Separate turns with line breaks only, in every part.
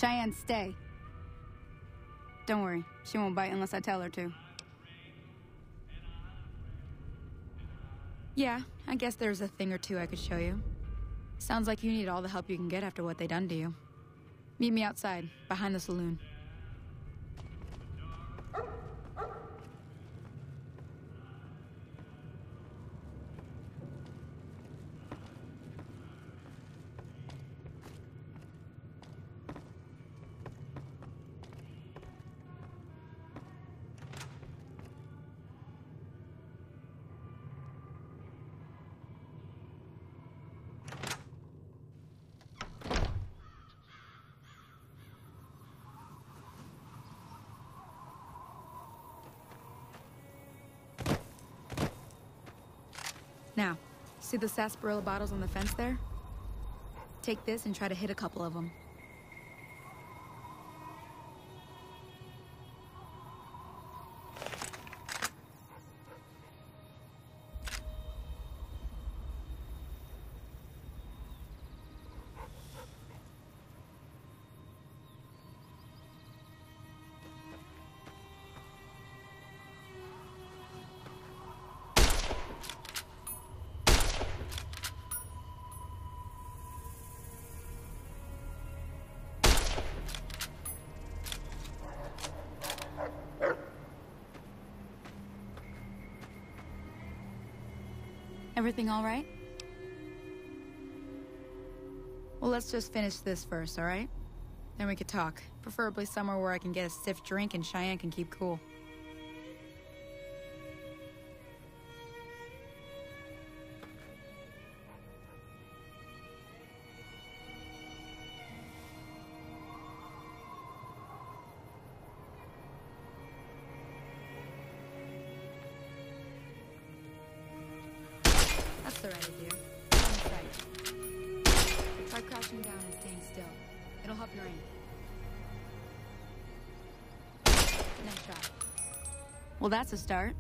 Cheyenne, stay. Don't worry, she won't bite unless I tell her to. Yeah, I guess there's a thing or two I could show you. Sounds like you need all the help you can get after what they done to you. Meet me outside, behind the saloon. Now, see the sarsaparilla bottles on the fence there? Take this and try to hit a couple of them. Everything all right? Well, let's just finish this first, all right? Then we could talk. Preferably somewhere where I can get a stiff drink and Cheyenne can keep cool. That's the right idea. On sight. Try crouching down and staying still. It'll help your aim. Nice shot. Well, that's a start.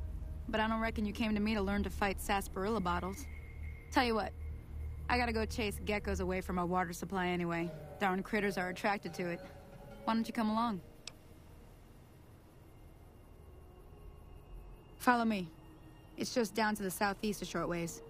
But I don't reckon you came to me to learn to fight sarsaparilla bottles. Tell you what, I gotta go chase geckos away from our water supply anyway. Darn critters are attracted to it. Why don't you come along? Follow me. It's just down to the southeast a short ways.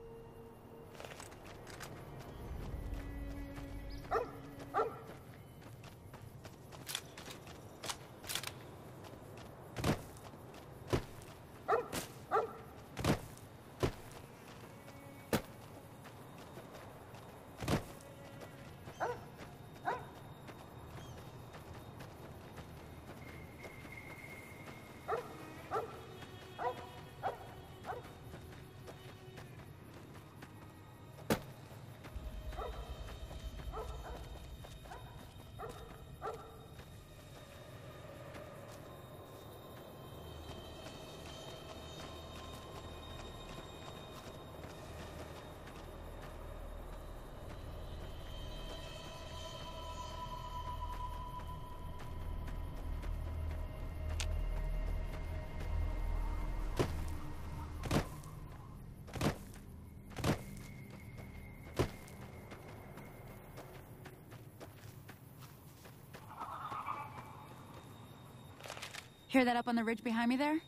Hear that up on the ridge behind me there?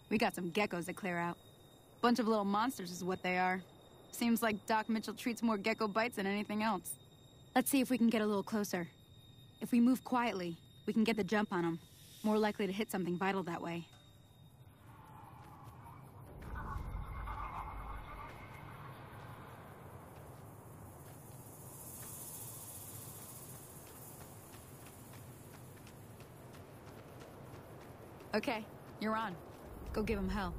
We got some geckos to clear out. Bunch of little monsters is what they are. Seems like Doc Mitchell treats more gecko bites than anything else. Let's see if we can get a little closer. If we move quietly, we can get the jump on them. More likely to hit something vital that way. Okay, you're on. Go give him hell.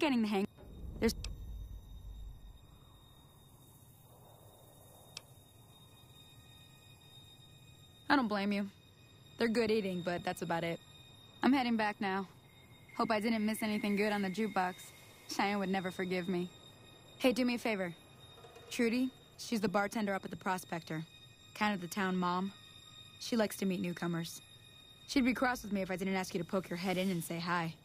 getting the hang. There's... I don't blame you. They're good eating, but that's about it. I'm heading back now. Hope I didn't miss anything good on the jukebox. Cheyenne would never forgive me. Hey, do me a favor. Trudy, she's the bartender up at the Prospector. Kind of the town mom. She likes to meet newcomers. She'd be cross with me if I didn't ask you to poke your head in and say hi.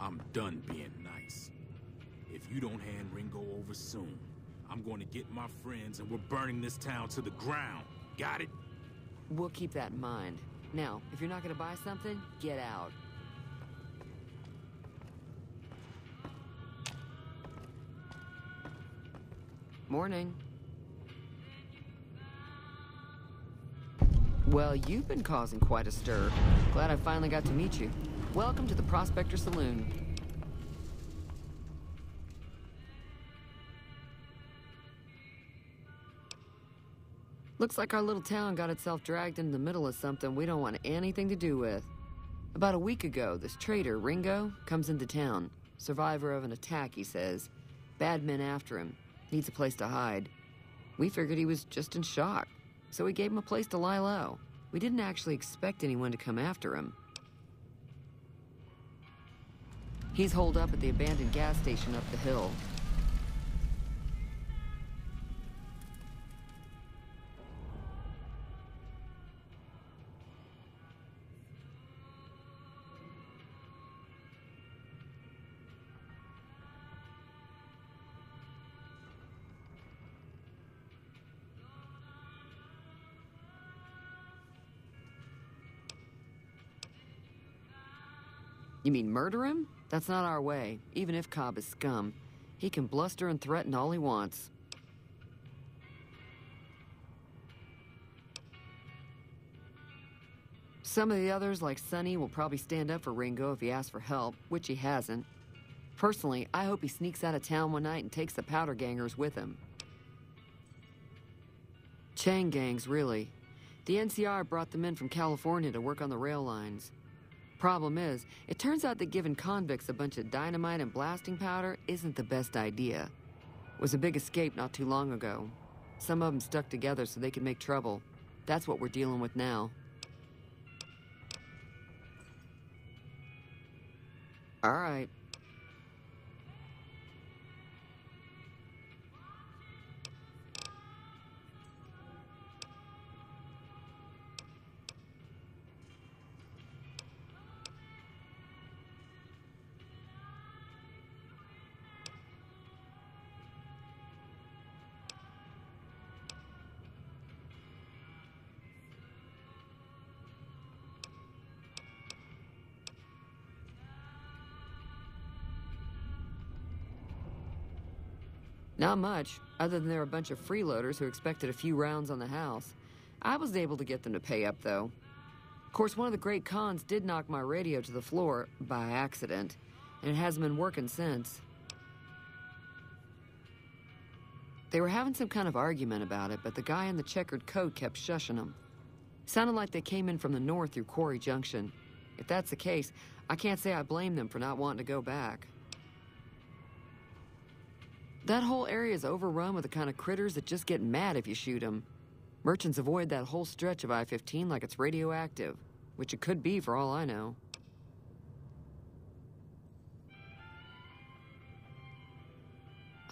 I'm done being nice. If you don't hand Ringo over soon, I'm going to get my friends and we're burning this town to the ground. Got it?
We'll keep that in mind. Now, if you're not going to buy something, get out. Morning. Well, you've been causing quite a stir. Glad I finally got to meet you. Welcome to the Prospector Saloon. Looks like our little town got itself dragged into the middle of something we don't want anything to do with. About a week ago, this traitor, Ringo, comes into town. Survivor of an attack, he says. Bad men after him. Needs a place to hide. We figured he was just in shock, so we gave him a place to lie low. We didn't actually expect anyone to come after him. He's holed up at the abandoned gas station up the hill. You mean murder him? That's not our way, even if Cobb is scum. He can bluster and threaten all he wants. Some of the others, like Sonny, will probably stand up for Ringo if he asks for help, which he hasn't. Personally, I hope he sneaks out of town one night and takes the powder gangers with him. Chain gangs, really. The NCR brought them in from California to work on the rail lines. Problem is, it turns out that giving convicts a bunch of dynamite and blasting powder isn't the best idea. It was a big escape not too long ago. Some of them stuck together so they could make trouble. That's what we're dealing with now. All right. Not much, other than they're a bunch of freeloaders who expected a few rounds on the house. I was able to get them to pay up, though. Of course, one of the great cons did knock my radio to the floor by accident, and it hasn't been working since. They were having some kind of argument about it, but the guy in the checkered coat kept shushing them. Sounded like they came in from the north through Quarry Junction. If that's the case, I can't say I blame them for not wanting to go back. That whole area is overrun with the kind of critters that just get mad if you shoot them. Merchants avoid that whole stretch of I-15 like it's radioactive, which it could be for all I know.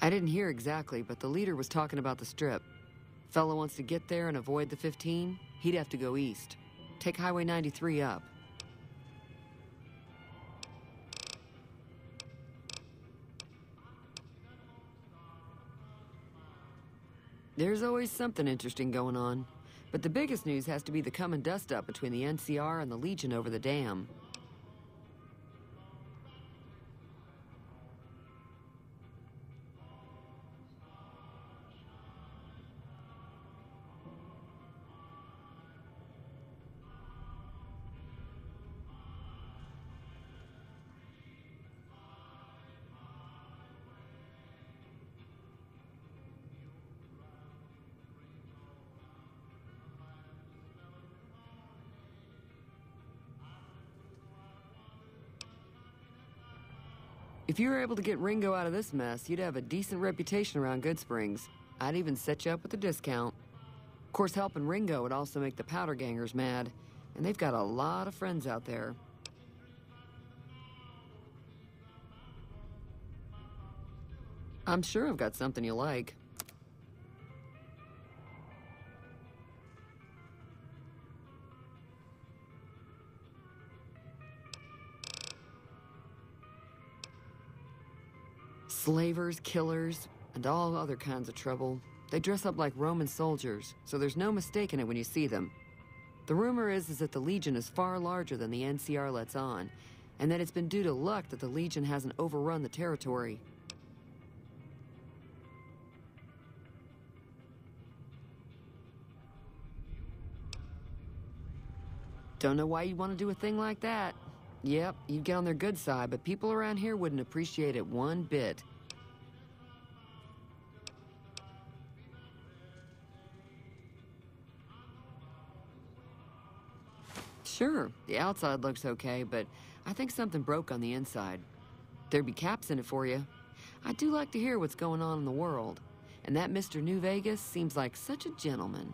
I didn't hear exactly, but the leader was talking about the Strip. Fella wants to get there and avoid the 15, he'd have to go east. Take Highway 93 up. There's always something interesting going on. But the biggest news has to be the coming dust-up between the NCR and the Legion over the dam. If you were able to get Ringo out of this mess, you'd have a decent reputation around Goodsprings. I'd even set you up with a discount. Of course, helping Ringo would also make the powder gangers mad, and they've got a lot of friends out there. I'm sure I've got something you like. Slavers, killers, and all other kinds of trouble. They dress up like Roman soldiers, so there's no mistaking it when you see them. The rumor is that the Legion is far larger than the NCR lets on, and that it's been due to luck that the Legion hasn't overrun the territory. Don't know why you'd want to do a thing like that. Yep, you'd get on their good side, but people around here wouldn't appreciate it one bit. Sure, the outside looks okay, but I think something broke on the inside. There'd be caps in it for you. I do like to hear what's going on in the world, and that Mr. New Vegas seems like such a gentleman.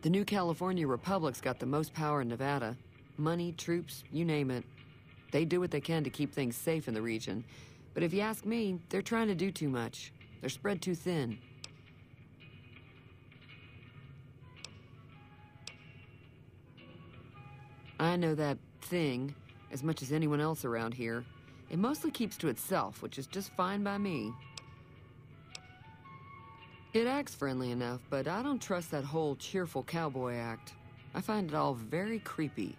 The New California Republic's got the most power in Nevada. Money, troops, you name it. They do what they can to keep things safe in the region. But if you ask me, they're trying to do too much. They're spread too thin. I know that thing as much as anyone else around here. It mostly keeps to itself, which is just fine by me. It acts friendly enough, but I don't trust that whole cheerful cowboy act. I find it all very creepy.